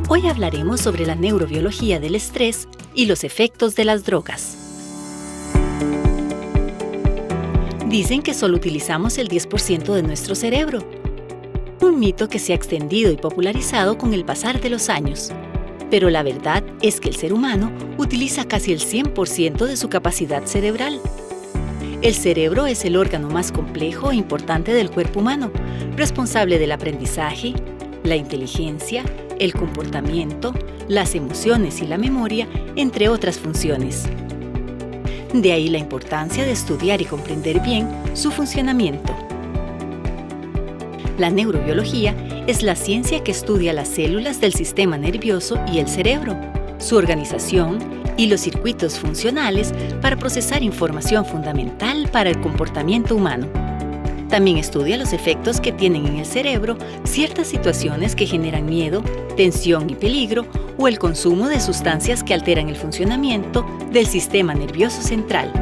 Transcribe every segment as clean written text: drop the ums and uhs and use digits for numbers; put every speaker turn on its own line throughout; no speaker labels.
Hoy hablaremos sobre la neurobiología del estrés y los efectos de las drogas. Dicen que solo utilizamos el 10% de nuestro cerebro. Un mito que se ha extendido y popularizado con el pasar de los años. Pero la verdad es que el ser humano utiliza casi el 100% de su capacidad cerebral. El cerebro es el órgano más complejo e importante del cuerpo humano, responsable del aprendizaje, la inteligencia, el comportamiento, las emociones y la memoria, entre otras funciones. De ahí la importancia de estudiar y comprender bien su funcionamiento. La neurobiología es la ciencia que estudia las células del sistema nervioso y el cerebro, su organización y los circuitos funcionales para procesar información fundamental para el comportamiento humano. También estudia los efectos que tienen en el cerebro ciertas situaciones que generan miedo, tensión y peligro o el consumo de sustancias que alteran el funcionamiento del sistema nervioso central.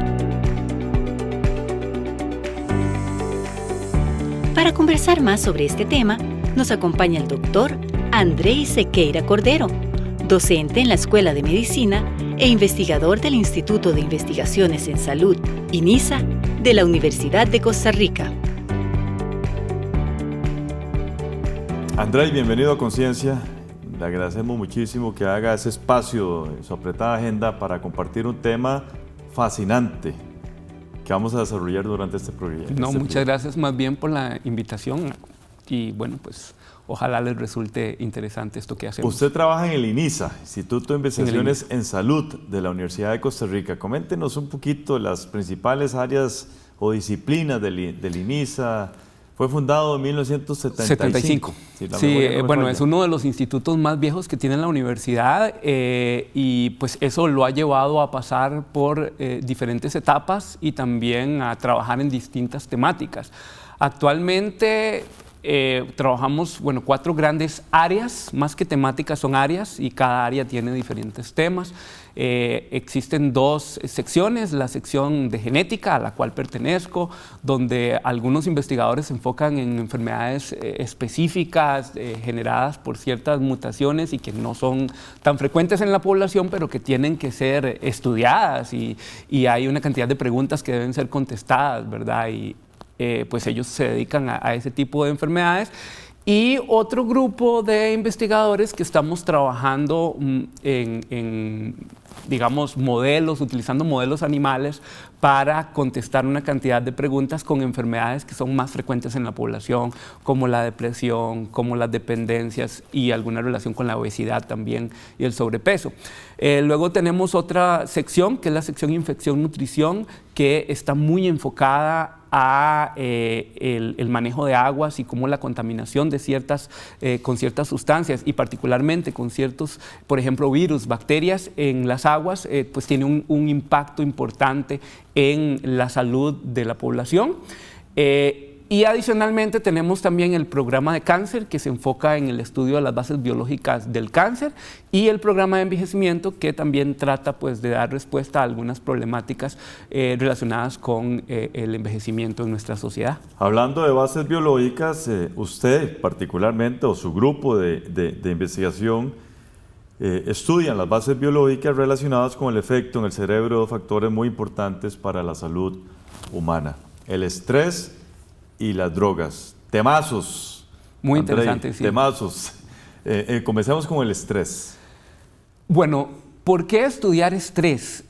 Para conversar más sobre este tema, nos acompaña el doctor Andrei Sequeira Cordero, docente en la Escuela de Medicina e investigador del Instituto de Investigaciones en Salud, INISA, de la Universidad de Costa Rica.
Andrei, bienvenido a Conciencia. Le agradecemos muchísimo que haga ese espacio en su apretada agenda para compartir un tema fascinante que vamos a desarrollar durante este programa.
No, muchas gracias más bien por la invitación y bueno, pues ojalá les resulte interesante esto que hacemos.
Usted trabaja en el INISA, Instituto de Investigaciones en Salud de la Universidad de Costa Rica. Coméntenos un poquito las principales áreas o disciplinas del INISA. Fue fundado en 1975.
Sí, bueno, es uno de los institutos más viejos que tiene la universidad y pues eso lo ha llevado a pasar por diferentes etapas y también a trabajar en distintas temáticas. Actualmente trabajamos, 4 grandes áreas, más que temáticas son áreas y cada área tiene diferentes temas. Existen 2 secciones, la sección de genética a la cual pertenezco, donde algunos investigadores se enfocan en enfermedades específicas generadas por ciertas mutaciones y que no son tan frecuentes en la población, pero que tienen que ser estudiadas y hay una cantidad de preguntas que deben ser contestadas, ¿verdad? Y pues ellos se dedican a ese tipo de enfermedades. Y otro grupo de investigadores que estamos trabajando digamos, modelos, utilizando modelos animales para contestar una cantidad de preguntas con enfermedades que son más frecuentes en la población, como la depresión, como las dependencias y alguna relación con la obesidad también y el sobrepeso. Luego tenemos otra sección, que es la sección infección-nutrición, que está muy enfocada a el manejo de aguas y cómo la contaminación de con ciertas sustancias y particularmente con ciertos, por ejemplo, virus, bacterias en las aguas, pues tiene un impacto importante en la salud de la población. Y adicionalmente tenemos también el programa de cáncer que se enfoca en el estudio de las bases biológicas del cáncer y el programa de envejecimiento que también trata pues de dar respuesta a algunas problemáticas relacionadas con el envejecimiento en nuestra sociedad.
Hablando de bases biológicas, usted particularmente o su grupo de investigación estudian las bases biológicas relacionadas con el efecto en el cerebro de factores muy importantes para la salud humana, el estrés y las drogas. Temazos.
Muy
Andrei,
interesante, sí.
Temazos. Comencemos con el estrés.
Bueno, ¿por qué estudiar estrés?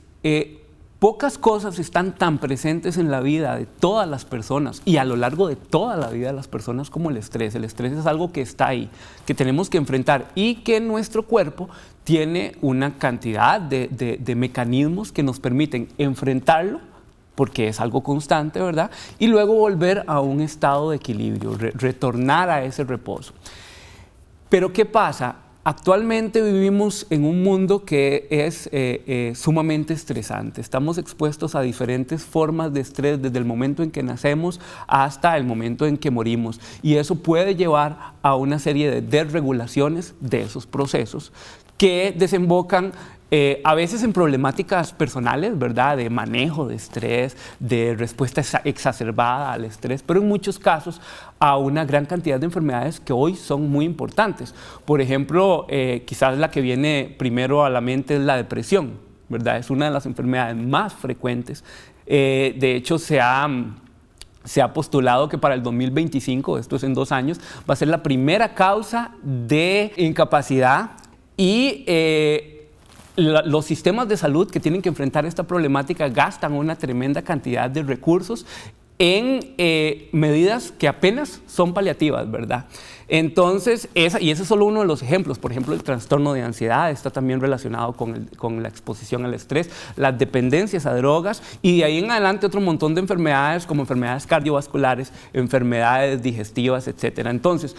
Pocas cosas están tan presentes en la vida de todas las personas y a lo largo de toda la vida de las personas como el estrés. El estrés es algo que está ahí, que tenemos que enfrentar y que nuestro cuerpo tiene una cantidad de mecanismos que nos permiten enfrentarlo, porque es algo constante, ¿verdad? Y luego volver a un estado de equilibrio, retornar a ese reposo. Pero ¿qué pasa? Actualmente vivimos en un mundo que es sumamente estresante. Estamos expuestos a diferentes formas de estrés desde el momento en que nacemos hasta el momento en que morimos. Y eso puede llevar a una serie de desregulaciones de esos procesos que desembocan A veces en problemáticas personales, ¿verdad? De manejo de estrés, de respuesta exacerbada al estrés, pero en muchos casos a una gran cantidad de enfermedades que hoy son muy importantes. Por ejemplo, quizás la que viene primero a la mente es la depresión, ¿verdad? Es una de las enfermedades más frecuentes. De hecho, se ha postulado que para el 2025, esto es en 2 años, va a ser la primera causa de incapacidad y los sistemas de salud que tienen que enfrentar esta problemática gastan una tremenda cantidad de recursos en medidas que apenas son paliativas, ¿verdad? Entonces, ese es solo uno de los ejemplos. Por ejemplo, el trastorno de ansiedad está también relacionado con la exposición al estrés, las dependencias a drogas y de ahí en adelante otro montón de enfermedades como enfermedades cardiovasculares, enfermedades digestivas, etc. Entonces,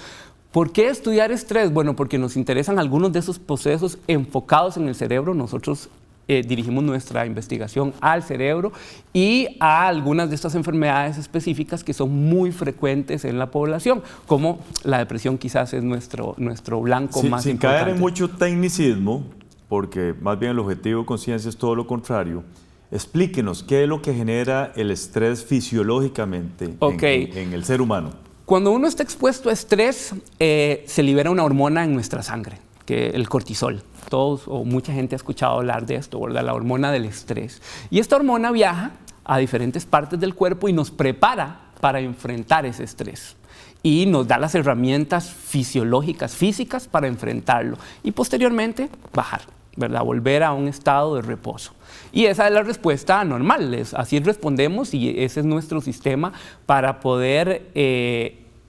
¿por qué estudiar estrés? Bueno, porque nos interesan algunos de esos procesos enfocados en el cerebro. Nosotros dirigimos nuestra investigación al cerebro y a algunas de estas enfermedades específicas que son muy frecuentes en la población, como la depresión quizás es nuestro blanco más
sin
importante.
caer en mucho tecnicismo, porque más bien el objetivo de Conciencia es todo lo contrario, explíquenos qué es lo que genera el estrés fisiológicamente en el ser humano.
Cuando uno está expuesto a estrés, se libera una hormona en nuestra sangre, que es el cortisol. Todos o mucha gente ha escuchado hablar de esto, ¿verdad? La hormona del estrés. Y esta hormona viaja a diferentes partes del cuerpo y nos prepara para enfrentar ese estrés. Y nos da las herramientas fisiológicas, físicas para enfrentarlo. Y posteriormente bajar, ¿verdad? Volver a un estado de reposo. Y esa es la respuesta normal, así respondemos y ese es nuestro sistema para poder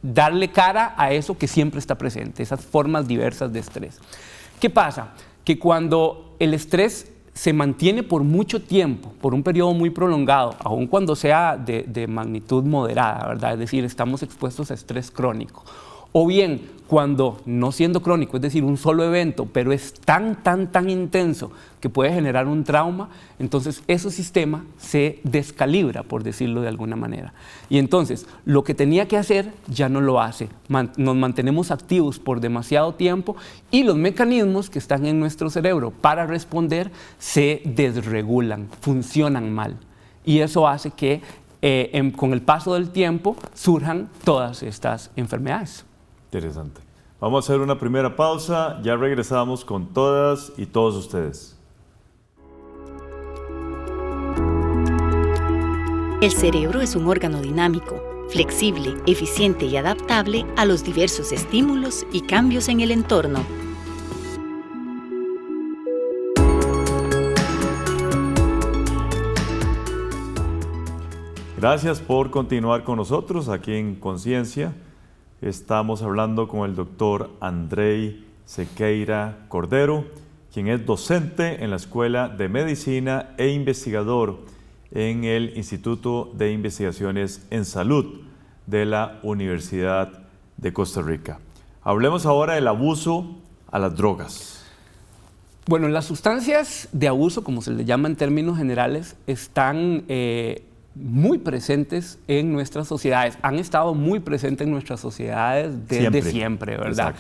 darle cara a eso que siempre está presente, esas formas diversas de estrés. ¿Qué pasa? Que cuando el estrés se mantiene por mucho tiempo, por un periodo muy prolongado, aun cuando sea de magnitud moderada, ¿verdad? Es decir, estamos expuestos a estrés crónico. O bien, cuando no siendo crónico, es decir, un solo evento, pero es tan intenso que puede generar un trauma, entonces ese sistema se descalibra, por decirlo de alguna manera. Y entonces, lo que tenía que hacer ya no lo hace. Nos mantenemos activos por demasiado tiempo y los mecanismos que están en nuestro cerebro para responder se desregulan, funcionan mal. Y eso hace que con el paso del tiempo surjan todas estas enfermedades.
Interesante. Vamos a hacer una primera pausa, ya regresamos con todas y todos ustedes.
El cerebro es un órgano dinámico, flexible, eficiente y adaptable a los diversos estímulos y cambios en el entorno.
Gracias por continuar con nosotros aquí en Conciencia. Estamos hablando con el doctor Andrei Sequeira Cordero, quien es docente en la Escuela de Medicina e investigador en el Instituto de Investigaciones en Salud de la Universidad de Costa Rica. Hablemos ahora del abuso a las drogas.
Bueno, las sustancias de abuso, como se les llama en términos generales, están muy presentes en nuestras sociedades, han estado muy presentes en nuestras sociedades desde siempre, ¿verdad?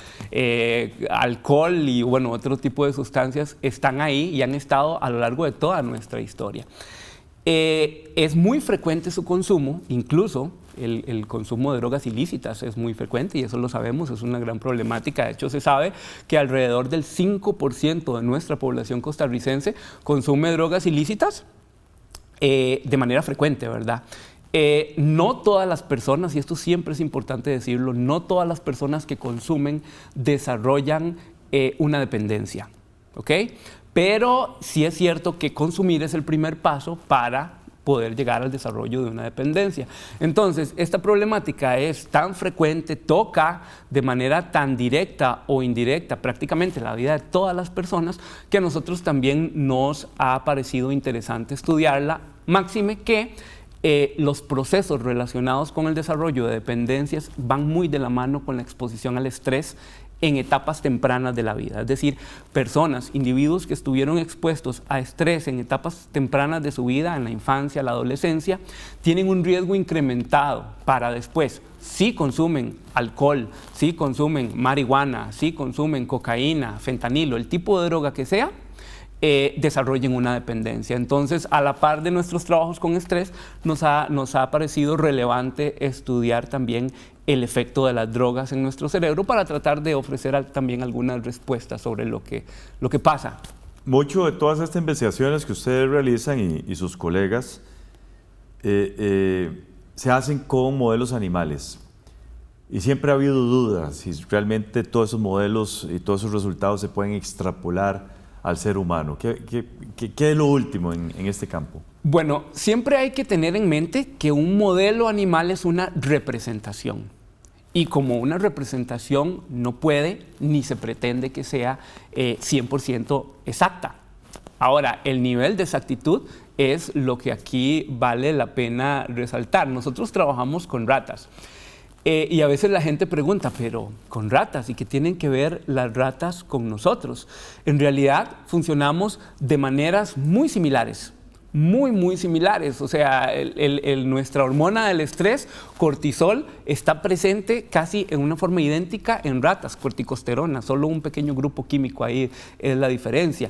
Alcohol y bueno, otro tipo de sustancias están ahí y han estado a lo largo de toda nuestra historia. Es muy frecuente su consumo, incluso el consumo de drogas ilícitas es muy frecuente y eso lo sabemos, es una gran problemática. De hecho, se sabe que alrededor del 5% de nuestra población costarricense consume drogas ilícitas de manera frecuente, ¿verdad? No todas las personas, y esto siempre es importante decirlo, no todas las personas que consumen desarrollan una dependencia, ¿ok? Pero sí es cierto que consumir es el primer paso para poder llegar al desarrollo de una dependencia. Entonces, esta problemática es tan frecuente, toca de manera tan directa o indirecta prácticamente la vida de todas las personas, que a nosotros también nos ha parecido interesante estudiarla, máxime que los procesos relacionados con el desarrollo de dependencias van muy de la mano con la exposición al estrés en etapas tempranas de la vida. Es decir, personas, individuos que estuvieron expuestos a estrés en etapas tempranas de su vida, en la infancia, la adolescencia, tienen un riesgo incrementado para después, si consumen alcohol, si consumen marihuana, si consumen cocaína, fentanilo, el tipo de droga que sea, desarrollen una dependencia. Entonces, a la par de nuestros trabajos con estrés, nos ha parecido relevante estudiar también el efecto de las drogas en nuestro cerebro para tratar de ofrecer también algunas respuestas sobre lo que pasa.
Mucho de todas estas investigaciones que ustedes realizan y sus colegas se hacen con modelos animales. Y siempre ha habido dudas si realmente todos esos modelos y todos esos resultados se pueden extrapolar al ser humano. ¿Qué es lo último en este campo?
Bueno, siempre hay que tener en mente que un modelo animal es una representación. Y como una representación no puede ni se pretende que sea 100% exacta. Ahora, el nivel de exactitud es lo que aquí vale la pena resaltar. Nosotros trabajamos con ratas. Y a veces la gente pregunta, pero con ratas, ¿y qué tienen que ver las ratas con nosotros? En realidad funcionamos de maneras muy similares, muy similares. O sea, nuestra hormona del estrés, cortisol, está presente casi en una forma idéntica en ratas, corticosterona, solo un pequeño grupo químico ahí es la diferencia.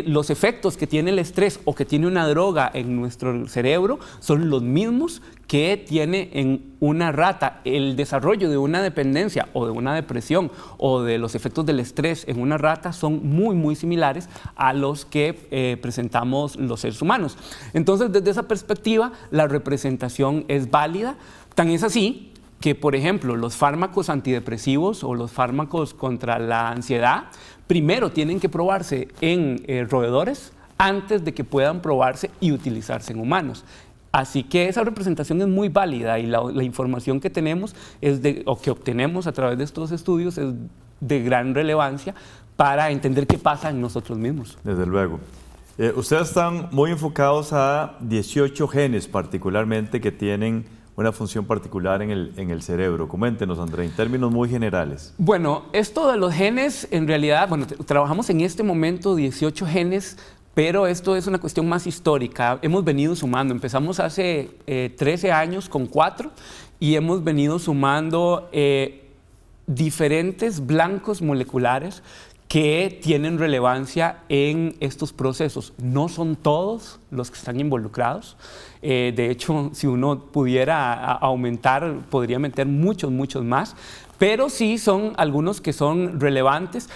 Los efectos que tiene el estrés o que tiene una droga en nuestro cerebro son los mismos que tiene en una rata. El desarrollo de una dependencia o de una depresión o de los efectos del estrés en una rata son muy similares a los que presentamos los seres humanos. Entonces, desde esa perspectiva, la representación es válida. Tan es así que, por ejemplo, los fármacos antidepresivos o los fármacos contra la ansiedad, primero tienen que probarse en roedores antes de que puedan probarse y utilizarse en humanos. Así que esa representación es muy válida y la información que tenemos o que obtenemos a través de estos estudios es de gran relevancia para entender qué pasa en nosotros mismos.
Desde luego. Ustedes están muy enfocados a 18 genes particularmente que tienen una función particular en el cerebro. Coméntenos, André, en términos muy generales.
Bueno, esto de los genes, en realidad, bueno, trabajamos en este momento 18 genes, pero esto es una cuestión más histórica. Hemos venido sumando. Empezamos hace 13 años con 4 y hemos venido sumando diferentes blancos moleculares que tienen relevancia en estos procesos. No son todos los que están involucrados. De hecho, si uno pudiera aumentar, podría meter muchos más. Pero sí son algunos que son relevantes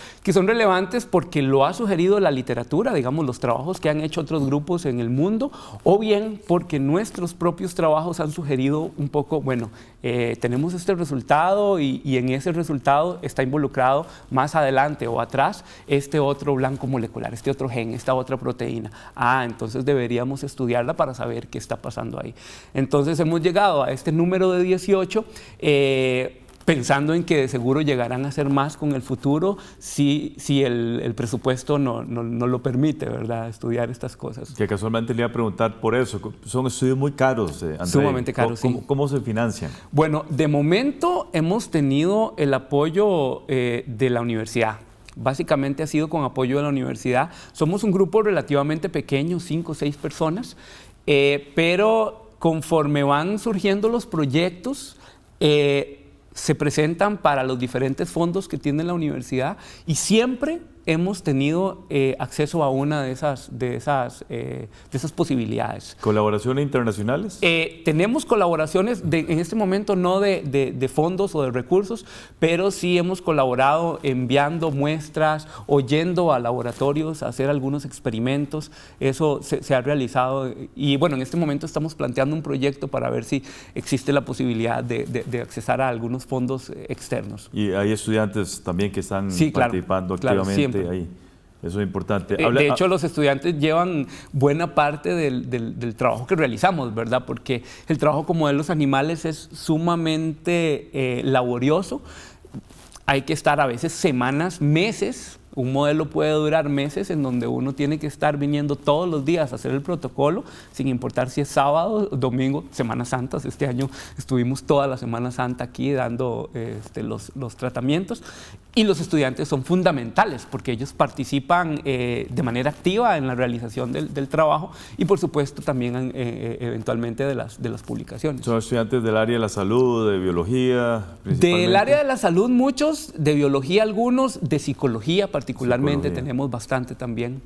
porque lo ha sugerido la literatura, digamos, los trabajos que han hecho otros grupos en el mundo, o bien porque nuestros propios trabajos han sugerido un poco, bueno, tenemos este resultado y en ese resultado está involucrado más adelante o atrás este otro blanco molecular, este otro gen, esta otra proteína. Entonces deberíamos estudiarla para saber qué está pasando ahí. Entonces hemos llegado a este número de 18, pensando en que de seguro llegarán a ser más con el futuro si el presupuesto no lo permite, ¿verdad? Estudiar estas cosas.
Que casualmente le iba a preguntar por eso. Son estudios muy caros, André.
Sumamente caros, sí.
¿Cómo se financian?
Bueno, de momento hemos tenido el apoyo de la universidad. Básicamente ha sido con apoyo de la universidad. Somos un grupo relativamente pequeño, 5 o 6 personas, pero conforme van surgiendo los proyectos, se presentan para los diferentes fondos que tiene la universidad y siempre hemos tenido acceso a una de esas posibilidades.
¿Colaboraciones internacionales?
Tenemos colaboraciones, en este momento no de fondos o de recursos, pero sí hemos colaborado enviando muestras o yendo a laboratorios a hacer algunos experimentos. Eso se ha realizado y bueno, en este momento estamos planteando un proyecto para ver si existe la posibilidad de accesar a algunos fondos externos.
Y hay estudiantes también que están participando activamente.
Siempre.
Ahí. Eso es importante.
De hecho, los estudiantes llevan buena parte del trabajo que realizamos, ¿verdad? Porque el trabajo con modelos animales es sumamente laborioso. Hay que estar a veces semanas, meses. Un modelo puede durar meses en donde uno tiene que estar viniendo todos los días a hacer el protocolo, sin importar si es sábado, domingo, Semana Santa. Este año estuvimos toda la Semana Santa aquí dando los tratamientos. Y los estudiantes son fundamentales porque ellos participan de manera activa en la realización del trabajo y por supuesto también eventualmente de las publicaciones.
¿Son estudiantes del área de la salud, de biología?
Del área de la salud muchos, de biología algunos, de psicología particularmente tenemos bastante también.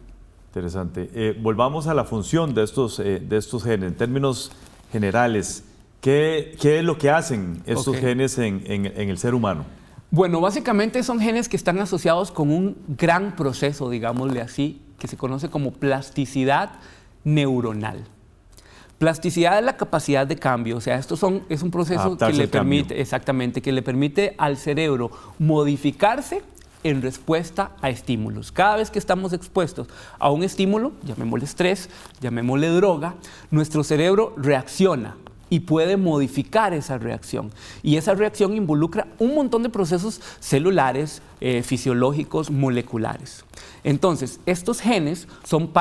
Interesante. Volvamos a la función de estos genes. En términos generales, ¿qué es lo que hacen estos genes en el ser humano?
Bueno, básicamente son genes que están asociados con un gran proceso, digámosle así, que se conoce como plasticidad neuronal. Plasticidad es la capacidad de cambio, o sea, es un proceso que le permite, exactamente, que le permite al cerebro modificarse en respuesta a estímulos. Cada vez que estamos expuestos a un estímulo, llamémosle estrés, llamémosle droga, nuestro cerebro reacciona y puede modificar esa reacción. Y esa reacción involucra un montón de procesos celulares, fisiológicos, moleculares. Entonces, estos genes son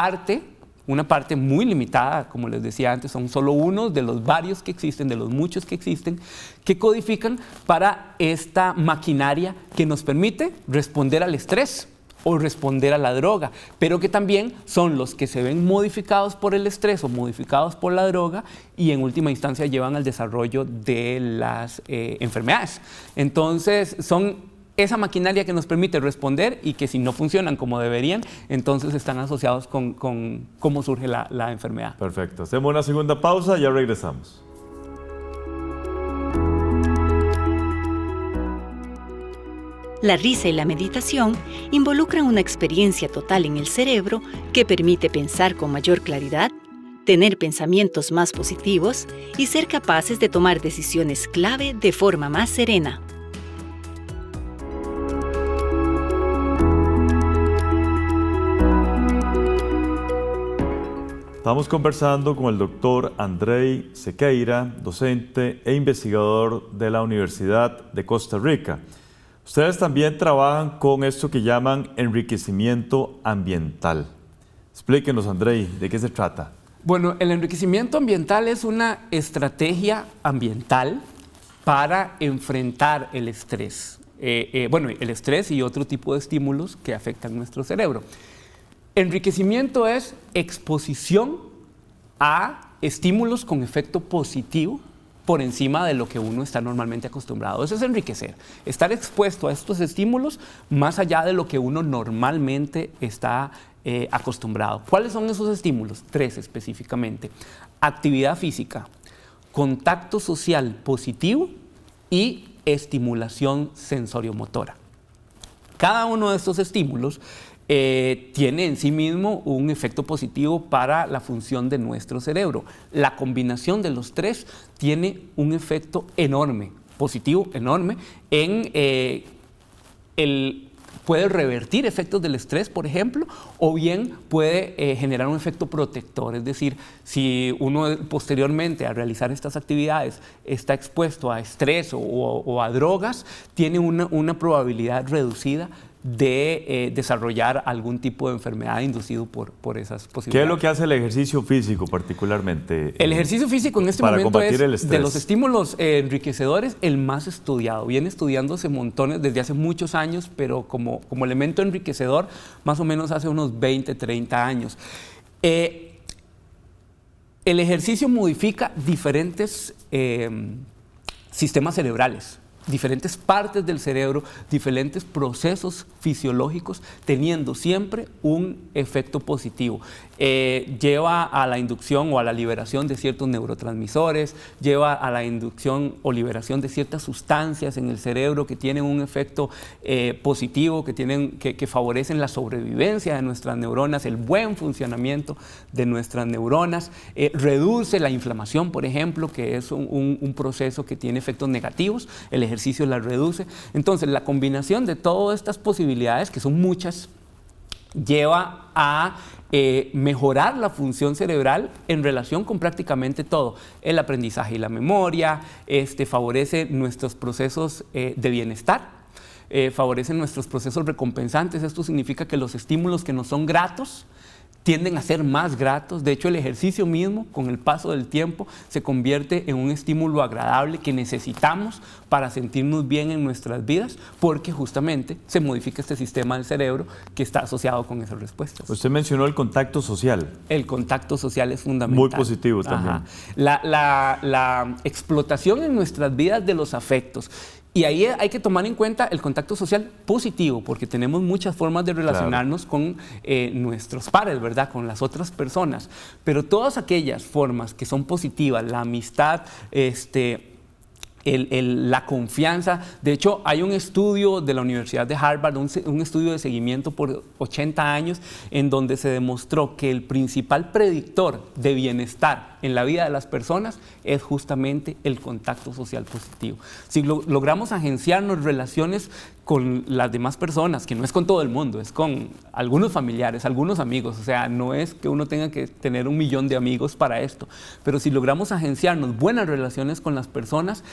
una parte muy limitada, como les decía antes, son solo uno de los varios que existen, de los muchos que existen, que codifican para esta maquinaria que nos permite responder al estrés o responder a la droga, pero que también son los que se ven modificados por el estrés o modificados por la droga y en última instancia llevan al desarrollo de las enfermedades. Entonces son esa maquinaria que nos permite responder y que si no funcionan como deberían, entonces están asociados con cómo surge la enfermedad.
Perfecto. Hacemos una segunda pausa y ya regresamos.
La risa y la meditación involucran una experiencia total en el cerebro que permite pensar con mayor claridad, tener pensamientos más positivos y ser capaces de tomar decisiones clave de forma más serena.
Estamos conversando con el doctor Andrei Sequeira, docente e investigador de la Universidad de Costa Rica. Ustedes también trabajan con esto que llaman enriquecimiento ambiental. Explíquenos, Andrei, ¿de qué se trata?
Bueno, el enriquecimiento ambiental es una estrategia ambiental para enfrentar el estrés. El estrés y otro tipo de estímulos que afectan nuestro cerebro. Enriquecimiento es exposición a estímulos con efecto positivo por encima de lo que uno está normalmente acostumbrado. Eso es enriquecer, estar expuesto a estos estímulos más allá de lo que uno normalmente está acostumbrado. ¿Cuáles son esos estímulos? 3 específicamente. Actividad física, contacto social positivo y estimulación sensoriomotora. Cada uno de estos estímulos tiene en sí mismo un efecto positivo para la función de nuestro cerebro. La combinación de los 3 tiene un efecto enorme, positivo enorme, puede revertir efectos del estrés, por ejemplo, o bien puede generar un efecto protector. Es decir, si uno posteriormente a realizar estas actividades está expuesto a estrés o a drogas, tiene una probabilidad reducida de desarrollar algún tipo de enfermedad inducido por esas posibilidades.
¿Qué es lo que hace el ejercicio físico particularmente?
El ejercicio físico en este momento es de los estímulos enriquecedores el más estudiado. Viene estudiándose montones desde hace muchos años, pero como elemento enriquecedor más o menos hace unos 20, 30 años. El ejercicio modifica diferentes sistemas cerebrales, diferentes partes del cerebro, diferentes procesos fisiológicos, teniendo siempre un efecto positivo. Lleva a la inducción o a la liberación de ciertos neurotransmisores, lleva a la inducción o liberación de ciertas sustancias en el cerebro que tienen un efecto positivo, que favorecen la sobrevivencia de nuestras neuronas, el buen funcionamiento de nuestras neuronas, reduce la inflamación, por ejemplo, que es un proceso que tiene efectos negativos. El ejercicio la reduce. Entonces, la combinación de todas estas posibilidades, que son muchas, lleva a mejorar la función cerebral en relación con prácticamente todo. El aprendizaje y la memoria, favorece nuestros procesos de bienestar, favorecen nuestros procesos recompensantes. Esto significa que los estímulos que nos son gratos tienden a ser más gratos. De hecho, el ejercicio mismo, con el paso del tiempo, se convierte en un estímulo agradable que necesitamos para sentirnos bien en nuestras vidas, porque justamente se modifica este sistema del cerebro que está asociado con esas respuestas.
Usted mencionó el contacto social.
El contacto social es fundamental.
Muy positivo también.
La explotación en nuestras vidas de los afectos Y ahí hay que tomar en cuenta el contacto social positivo, porque tenemos muchas formas de relacionarnos con nuestros pares, ¿verdad? Con las otras personas. Pero todas aquellas formas que son positivas, la amistad, la confianza. De hecho, hay un estudio de la Universidad de Harvard, un estudio de seguimiento por 80 años, en donde se demostró que el principal predictor de bienestar en la vida de las personas es justamente el contacto social positivo. Si logramos agenciarnos relaciones con las demás personas, que no es con todo el mundo, es con algunos familiares, algunos amigos, o sea, no es que uno tenga que tener 1 millón de amigos para esto, pero si logramos agenciarnos buenas relaciones con las personas,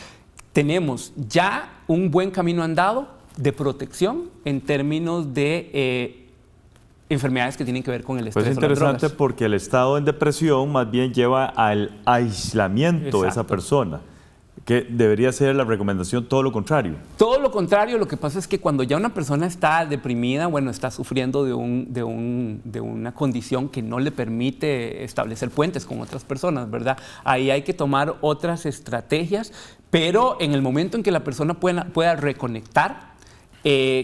tenemos ya un buen camino andado de protección en términos de enfermedades que tienen que ver con el estrés.
Pues es interesante porque el estado en depresión más bien lleva al aislamiento de esa persona, que debería ser la recomendación todo lo contrario.
Todo lo contrario, lo que pasa es que cuando ya una persona está deprimida, bueno, está sufriendo de una condición que no le permite establecer puentes con otras personas, ¿verdad? Ahí hay que tomar otras estrategias, pero en el momento en que la persona pueda reconectar,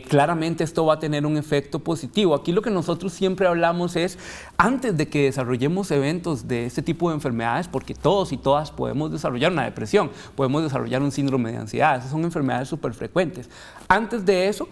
claramente esto va a tener un efecto positivo. Aquí lo que nosotros siempre hablamos es, antes de que desarrollemos eventos de este tipo de enfermedades, porque todos y todas podemos desarrollar una depresión, podemos desarrollar un síndrome de ansiedad, esas son enfermedades súper frecuentes. Antes de eso,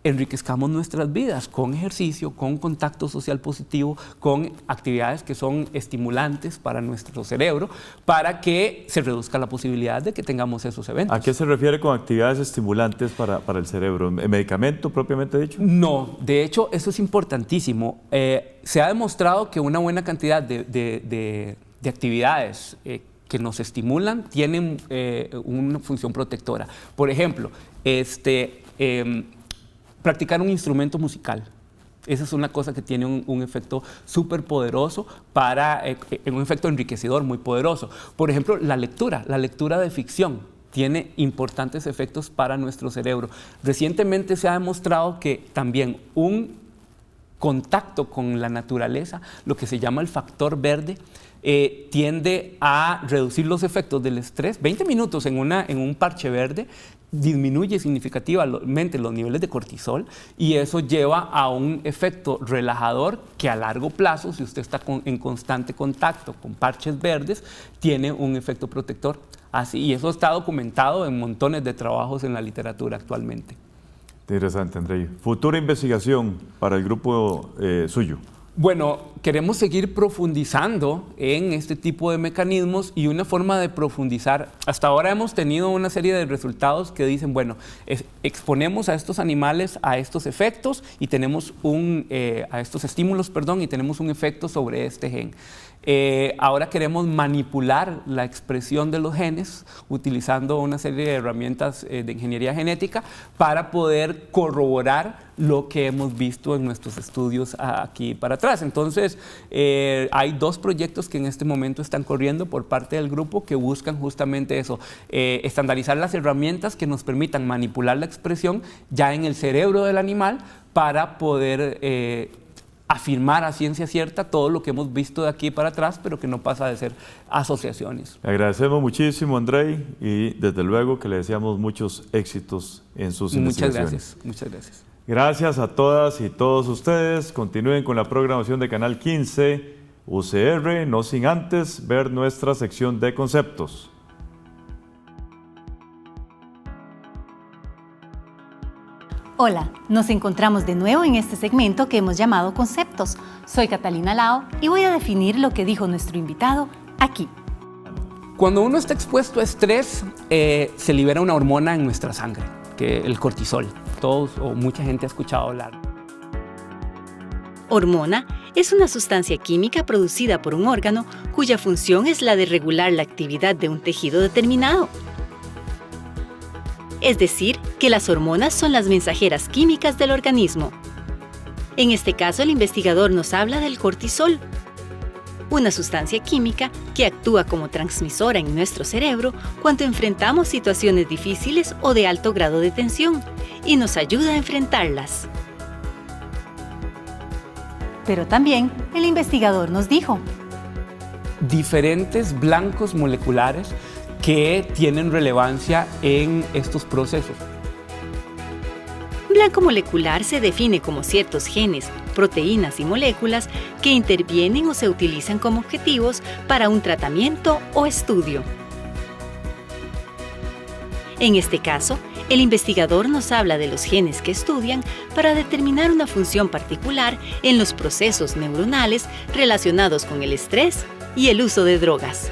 enriquezcamos nuestras vidas con ejercicio, con contacto social positivo, con actividades que son estimulantes para nuestro cerebro, para que se reduzca la posibilidad de que tengamos esos eventos.
¿A qué se refiere con actividades estimulantes para el cerebro? ¿Medicamento propiamente dicho?
No, de hecho eso es importantísimo. Se ha demostrado que una buena cantidad de actividades que nos estimulan tienen una función protectora. Por ejemplo, practicar un instrumento musical. Esa es una cosa que tiene un efecto súper poderoso, un efecto enriquecedor muy poderoso. Por ejemplo, la lectura de ficción tiene importantes efectos para nuestro cerebro. Recientemente se ha demostrado que también un contacto con la naturaleza, lo que se llama el factor verde, tiende a reducir los efectos del estrés. 20 minutos en un parche verde disminuye significativamente los niveles de cortisol y eso lleva a un efecto relajador que a largo plazo, si usted está en constante contacto con parches verdes, tiene un efecto protector. Así, y eso está documentado en montones de trabajos en la literatura actualmente.
Interesante, Andrei. Futura investigación para el grupo suyo.
Bueno, queremos seguir profundizando en este tipo de mecanismos y una forma de profundizar. Hasta ahora hemos tenido una serie de resultados que dicen, bueno, exponemos a estos animales a estos efectos y tenemos a estos estímulos, perdón, y tenemos un efecto sobre este gen. Ahora queremos manipular la expresión de los genes utilizando una serie de herramientas de ingeniería genética para poder corroborar lo que hemos visto en nuestros estudios aquí para atrás. Entonces, hay 2 proyectos que en este momento están corriendo por parte del grupo que buscan justamente eso, estandarizar las herramientas que nos permitan manipular la expresión ya en el cerebro del animal para poder afirmar a ciencia cierta todo lo que hemos visto de aquí para atrás, pero que no pasa de ser asociaciones.
Le agradecemos muchísimo, Andrei, y desde luego que le deseamos muchos éxitos en sus investigaciones.
Muchas gracias.
Gracias a todas y todos ustedes. Continúen con la programación de Canal 15 UCR, no sin antes ver nuestra sección de conceptos.
Hola, nos encontramos de nuevo en este segmento que hemos llamado Conceptos. Soy Catalina Lao y voy a definir lo que dijo nuestro invitado aquí.
Cuando uno está expuesto a estrés, se libera una hormona en nuestra sangre, que es el cortisol. Todos o mucha gente ha escuchado hablar.
Hormona es una sustancia química producida por un órgano cuya función es la de regular la actividad de un tejido determinado. Es decir, que las hormonas son las mensajeras químicas del organismo. En este caso, el investigador nos habla del cortisol, una sustancia química que actúa como transmisora en nuestro cerebro cuando enfrentamos situaciones difíciles o de alto grado de tensión y nos ayuda a enfrentarlas. Pero también el investigador nos dijo:
diferentes blancos moleculares que tienen relevancia en estos procesos.
Blanco molecular se define como ciertos genes, proteínas y moléculas que intervienen o se utilizan como objetivos para un tratamiento o estudio. En este caso, el investigador nos habla de los genes que estudian para determinar una función particular en los procesos neuronales relacionados con el estrés y el uso de drogas.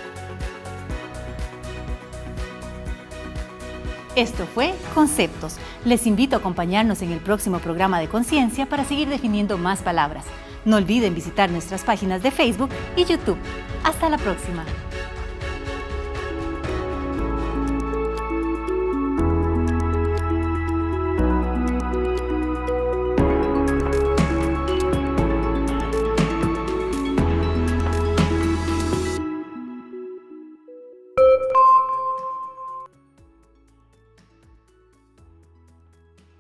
Esto fue Conceptos. Les invito a acompañarnos en el próximo programa de Conciencia para seguir definiendo más palabras. No olviden visitar nuestras páginas de Facebook y YouTube. Hasta la próxima.